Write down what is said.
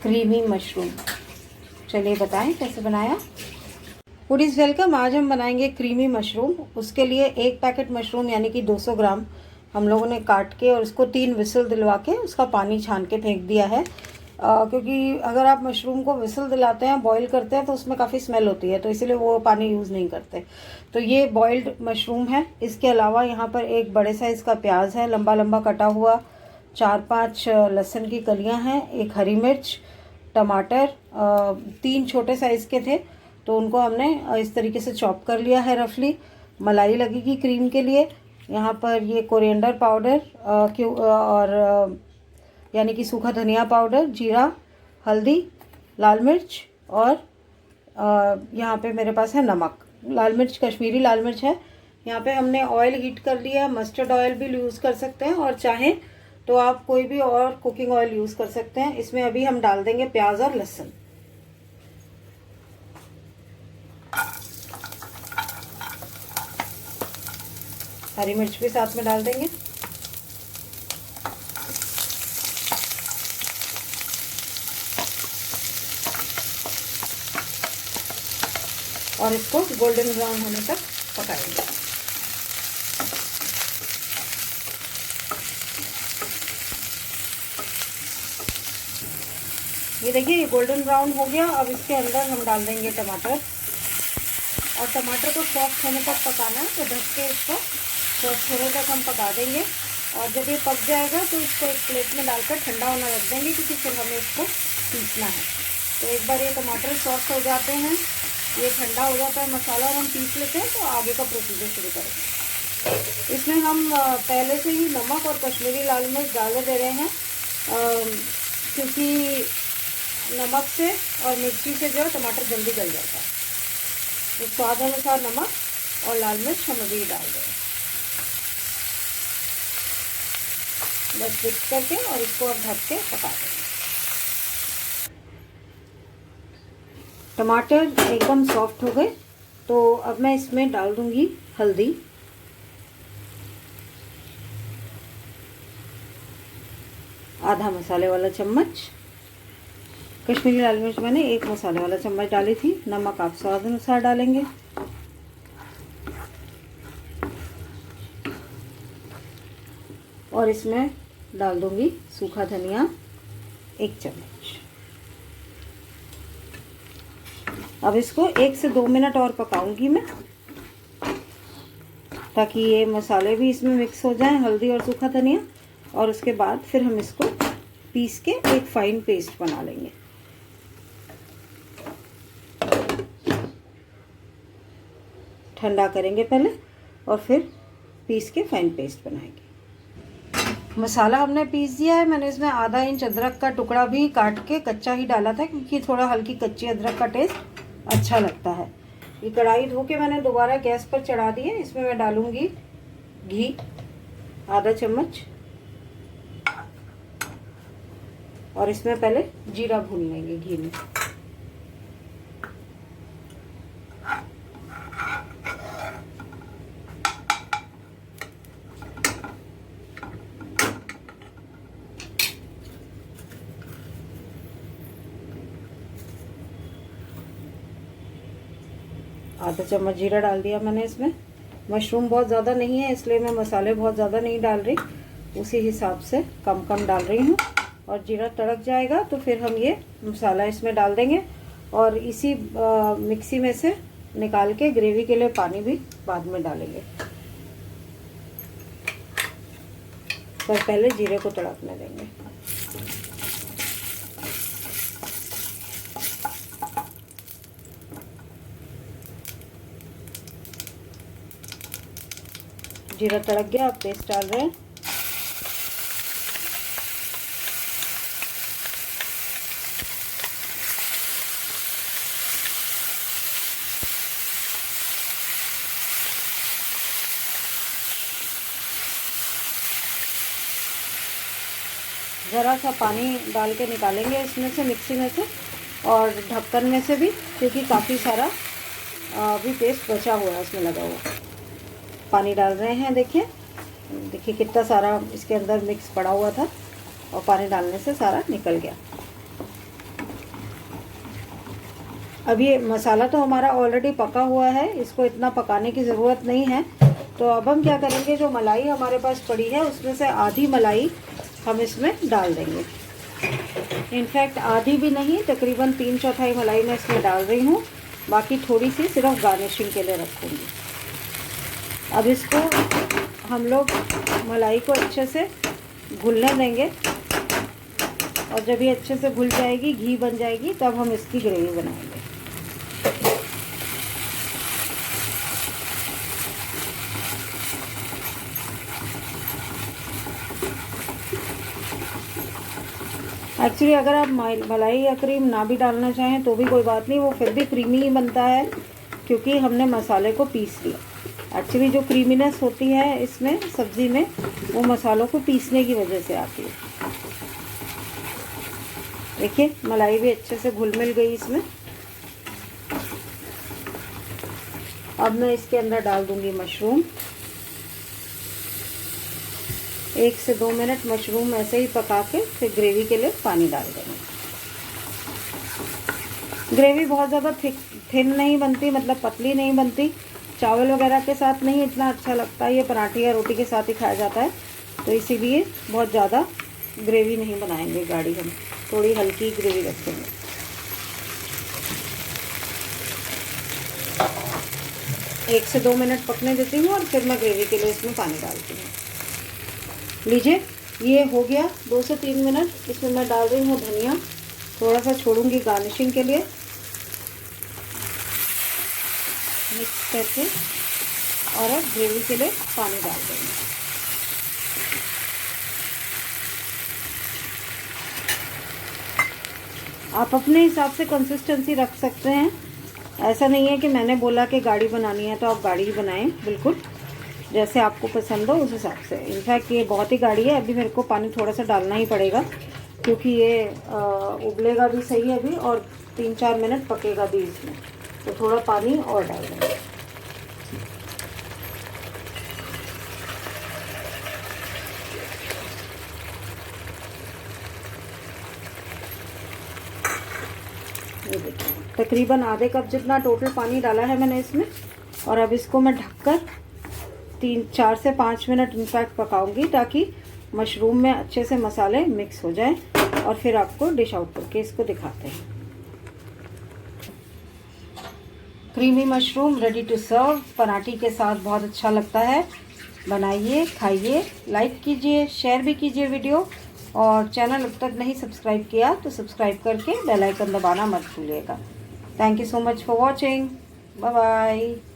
Creamy mushroom. चलिए बताएं कैसे बनाया। Foodies welcome. आज हम बनाएंगे क्रीमी मशरूम। उसके लिए एक पैकेट मशरूम यानी कि 200 ग्राम हम लोगों ने काट के और इसको 3 विसल दिलवा के उसका पानी छान के फेंक दिया है। क्योंकि अगर आप मशरूम को विसल दिलाते हैं, बॉईल करते हैं, तो उसमें काफ़ी स्मेल होती है, तो इसीलिए वो पानी यूज़ नहीं करते। तो ये बॉइल्ड मशरूम है। इसके अलावा यहाँ पर एक बड़े साइज़ का प्याज है लंबा लंबा कटा हुआ, 4-5 लहसुन की कलियाँ हैं, एक हरी मिर्च, टमाटर 3 छोटे साइज़ के थे तो उनको हमने इस तरीके से चॉप कर लिया है रफली। मलाई लगेगी क्रीम के लिए। यहाँ पर ये कोरिएंडर पाउडर और यानी कि सूखा धनिया पाउडर, जीरा, हल्दी, लाल मिर्च और यहाँ पे मेरे पास है नमक। लाल मिर्च कश्मीरी लाल मिर्च है। यहाँ पे हमने ऑयल हीट कर लिया। मस्टर्ड ऑयल भी यूज़ कर सकते हैं और चाहें तो आप कोई भी और कुकिंग ऑयल यूज़ कर सकते हैं। इसमें अभी हम डाल देंगे प्याज और लहसुन। हरी मिर्च भी साथ में डाल देंगे। और इसको गोल्डन ब्राउन होने तक पकाएंगे। ये देखिए ये गोल्डन ब्राउन हो गया। अब इसके अंदर हम डाल देंगे टमाटर और टमाटर को सॉफ्ट होने तक पकाना है, तो ढक के इसको सॉफ्ट होने तक हम पका देंगे। और जब ये पक जाएगा तो इसको एक प्लेट में डालकर ठंडा होना रख देंगे, क्योंकि फिर हमें इसको पीसना है। तो एक बार ये टमाटर सॉफ्ट हो जाते हैं, ये ठंडा हो जाता है मसाला और हम पीस लेते हैं, तो आगे का प्रोसीजर शुरू करेंगे। इसमें हम पहले से ही नमक और कश्मीरी लाल मिर्च डाले दे रहे हैं, क्योंकि नमक से और मिर्ची से जो है टमाटर जल्दी गल जाता है। तो स्वाद अनुसार नमक और लाल मिर्च हम अभी डाल दें, बस मिक्स करके और इसको अब ढक के पका देंगे। टमाटर एकदम सॉफ्ट हो गए, तो अब मैं इसमें डाल दूंगी हल्दी, आधा मसाले वाला चम्मच। कश्मीरी लाल मिर्च मैंने 1 मसाले वाला चम्मच डाली थी। नमक आप स्वाद अनुसार डालेंगे। और इसमें डाल दूंगी सूखा धनिया 1 चम्मच। अब इसको 1 से 2 मिनट और पकाऊंगी मैं, ताकि ये मसाले भी इसमें मिक्स हो जाएं, हल्दी और सूखा धनिया। और उसके बाद फिर हम इसको पीस के एक फाइन पेस्ट बना लेंगे। ठंडा करेंगे पहले और फिर पीस के फाइन पेस्ट बनाएंगे। मसाला हमने पीस दिया है। मैंने इसमें आधा इंच अदरक का टुकड़ा भी काट के कच्चा ही डाला था, क्योंकि थोड़ा हल्की कच्ची अदरक का टेस्ट अच्छा लगता है। ये कढ़ाई धो के मैंने दोबारा गैस पर चढ़ा दी है। इसमें मैं डालूंगी घी आधा चम्मच और इसमें पहले जीरा भून लेंगे घी में। आधा चम्मच जीरा डाल दिया मैंने इसमें। मशरूम बहुत ज़्यादा नहीं है, इसलिए मैं मसाले बहुत ज़्यादा नहीं डाल रही, उसी हिसाब से कम कम डाल रही हूँ। और जीरा तड़क जाएगा तो फिर हम ये मसाला इसमें डाल देंगे और इसी मिक्सी में से निकाल के ग्रेवी के लिए पानी भी बाद में डालेंगे। पर पहले जीरे को तड़कने देंगे। जीरा तड़क गया, अब पेस्ट डाल रहे हैं। ज़रा सा पानी डाल के निकालेंगे इसमें से, मिक्सी में से और ढक्कन में से भी, क्योंकि काफ़ी सारा अभी पेस्ट बचा हुआ है इसमें लगा हुआ। पानी डाल रहे हैं। देखिए देखिए कितना सारा इसके अंदर मिक्स पड़ा हुआ था और पानी डालने से सारा निकल गया। अब ये मसाला तो हमारा ऑलरेडी पका हुआ है, इसको इतना पकाने की ज़रूरत नहीं है। तो अब हम क्या करेंगे, जो मलाई हमारे पास पड़ी है उसमें से आधी मलाई हम इसमें डाल देंगे। इनफैक्ट आधी भी नहीं, तकरीबन 3/4 मलाई मैं इसमें डाल रही हूँ, बाकी थोड़ी सी सिर्फ गार्निशिंग के लिए रखूँगी। अब इसको हम लोग मलाई को अच्छे से घुलने देंगे, और जब ये अच्छे से घुल जाएगी, घी बन जाएगी, तब हम इसकी ग्रेवी बनाएंगे। एक्चुअली अगर आप मलाई या क्रीम ना भी डालना चाहें तो भी कोई बात नहीं, वो फिर भी क्रीमी ही बनता है, क्योंकि हमने मसाले को पीस लिया। एक्चुअली जो क्रीमीनेस होती है इसमें सब्ज़ी में, वो मसालों को पीसने की वजह से आती है। देखिए मलाई भी अच्छे से घुल मिल गई इसमें। अब मैं इसके अंदर डाल दूंगी मशरूम। 1 से 2 मिनट मशरूम ऐसे ही पका के फिर ग्रेवी के लिए पानी डाल देंगे। ग्रेवी बहुत ज़्यादा थिन नहीं बनती, मतलब पतली नहीं बनती, चावल वगैरह के साथ नहीं इतना अच्छा लगता, ये पराठे या रोटी के साथ ही खाया जाता है, तो इसीलिए बहुत ज़्यादा ग्रेवी नहीं बनाएंगे गाढ़ी, हम थोड़ी हल्की ग्रेवी रखेंगे। एक से 2 मिनट पकने देती हूँ और फिर मैं ग्रेवी के लिए इसमें पानी डालती हूँ। लीजिए ये हो गया 2 से 3 मिनट। इसमें मैं डाल रही हूँ धनिया, थोड़ा सा छोड़ूंगी गार्निशिंग के लिए। मिक्स करके और अब ग्रेवी के लिए पानी डाल देंगे। आप अपने हिसाब से कंसिस्टेंसी रख सकते हैं, ऐसा नहीं है कि मैंने बोला कि गाढ़ी बनानी है तो आप गाढ़ी ही बनाएं, बिल्कुल जैसे आपको पसंद हो उस हिसाब से। इनफैक्ट ये बहुत ही गाढ़ी है, अभी मेरे को पानी थोड़ा सा डालना ही पड़ेगा, क्योंकि ये उबलेगा भी सही है अभी और 3-4 मिनट पकेगा भी इसमें, तो थोड़ा पानी और डाल देंगे। ये देखिए तकरीबन आधे कप जितना टोटल पानी डाला है मैंने इसमें, और अब इसको मैं ढककर 4 से 5 मिनट इनफैक्ट पकाऊंगी, ताकि मशरूम में अच्छे से मसाले मिक्स हो जाएं, और फिर आपको डिश आउट करके इसको दिखाते हैं। Creamy mushroom ready to serve, पराठे के साथ बहुत अच्छा लगता है। बनाइए, खाइए, लाइक कीजिए, शेयर भी कीजिए वीडियो, और चैनल अब तक नहीं सब्सक्राइब किया तो सब्सक्राइब करके बेल आइकन दबाना मत भूलिएगा। Thank you so much for watching. Bye bye.